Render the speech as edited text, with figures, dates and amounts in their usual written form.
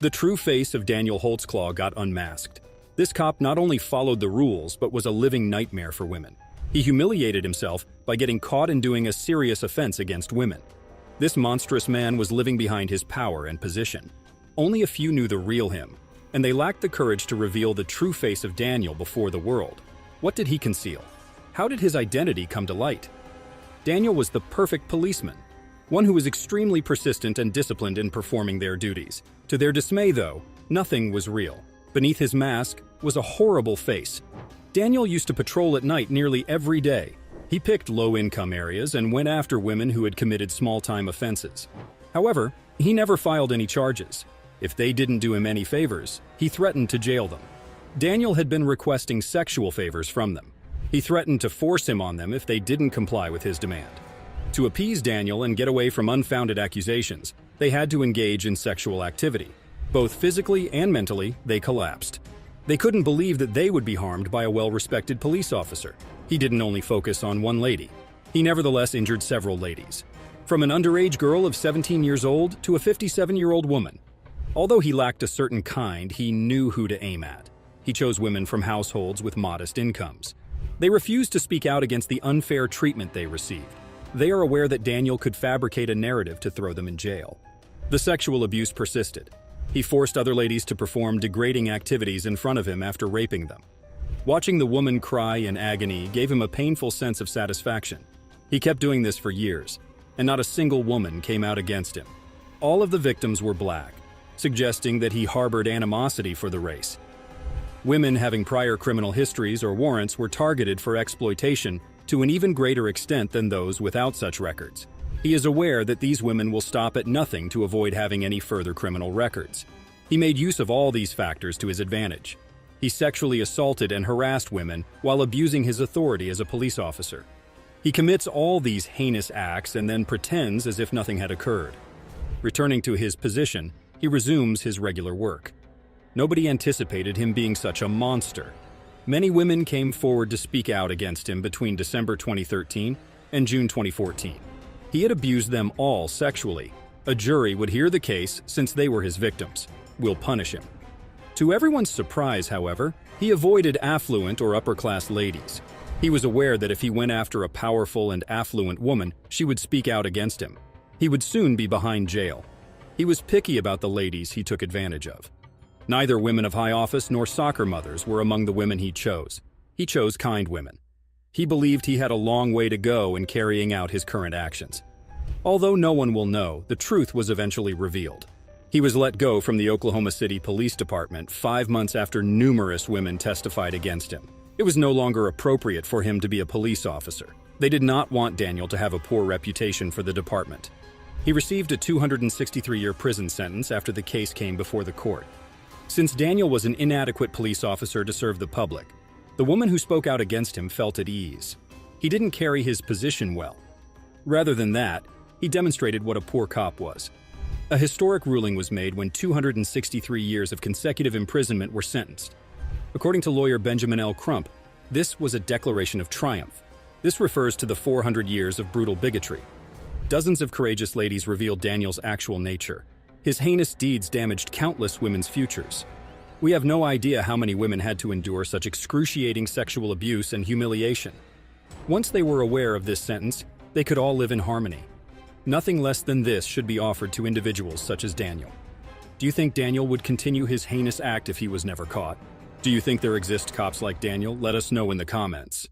The true face of Daniel Holtzclaw got unmasked. This cop not only followed the rules, but was a living nightmare for women. He humiliated himself by getting caught in doing a serious offense against women. This monstrous man was living behind his power and position. Only a few knew the real him, and they lacked the courage to reveal the true face of Daniel before the world. What did he conceal? How did his identity come to light? Daniel was the perfect policeman, one who was extremely persistent and disciplined in performing their duties. To their dismay, though, nothing was real. Beneath his mask was a horrible face. Daniel used to patrol at night nearly every day. He picked low-income areas and went after women who had committed small-time offenses. However, he never filed any charges. If they didn't do him any favors, he threatened to jail them. Daniel had been requesting sexual favors from them. He threatened to force him on them if they didn't comply with his demand. To appease Daniel and get away from unfounded accusations, they had to engage in sexual activity. Both physically and mentally, they collapsed. They couldn't believe that they would be harmed by a well-respected police officer. He didn't only focus on one lady. He nevertheless injured several ladies. From an underage girl of 17 years old to a 57-year-old woman. Although he lacked a certain kind, he knew who to aim at. He chose women from households with modest incomes. They refused to speak out against the unfair treatment they received. They are aware that Daniel could fabricate a narrative to throw them in jail. The sexual abuse persisted. He forced other ladies to perform degrading activities in front of him after raping them. Watching the woman cry in agony gave him a painful sense of satisfaction. He kept doing this for years, and not a single woman came out against him. All of the victims were black, suggesting that he harbored animosity for the race. Women having prior criminal histories or warrants were targeted for exploitation to an even greater extent than those without such records. He is aware that these women will stop at nothing to avoid having any further criminal records. He made use of all these factors to his advantage. He sexually assaulted and harassed women while abusing his authority as a police officer. He commits all these heinous acts and then pretends as if nothing had occurred. Returning to his position, he resumes his regular work. Nobody anticipated him being such a monster. Many women came forward to speak out against him between December 2013 and June 2014. He had abused them all sexually. A jury would hear the case since they were his victims. We'll punish him. To everyone's surprise, however, he avoided affluent or upper-class ladies. He was aware that if he went after a powerful and affluent woman, she would speak out against him. He would soon be behind jail. He was picky about the ladies he took advantage of. Neither women of high office nor soccer mothers were among the women he chose. He chose kind women. He believed he had a long way to go in carrying out his current actions. Although no one will know, the truth was eventually revealed. He was let go from the Oklahoma City Police Department 5 months after numerous women testified against him. It was no longer appropriate for him to be a police officer. They did not want Daniel to have a poor reputation for the department. He received a 263-year prison sentence after the case came before the court. Since Daniel was an inadequate police officer to serve the public, the woman who spoke out against him felt at ease. He didn't carry his position well. Rather than that, he demonstrated what a poor cop was. A historic ruling was made when 263 years of consecutive imprisonment were sentenced. According to lawyer Benjamin L. Crump, this was a declaration of triumph. This refers to the 400 years of brutal bigotry. Dozens of courageous ladies revealed Daniel's actual nature. His heinous deeds damaged countless women's futures. We have no idea how many women had to endure such excruciating sexual abuse and humiliation. Once they were aware of this sentence, they could all live in harmony. Nothing less than this should be offered to individuals such as Daniel. Do you think Daniel would continue his heinous act if he was never caught? Do you think there exist cops like Daniel? Let us know in the comments.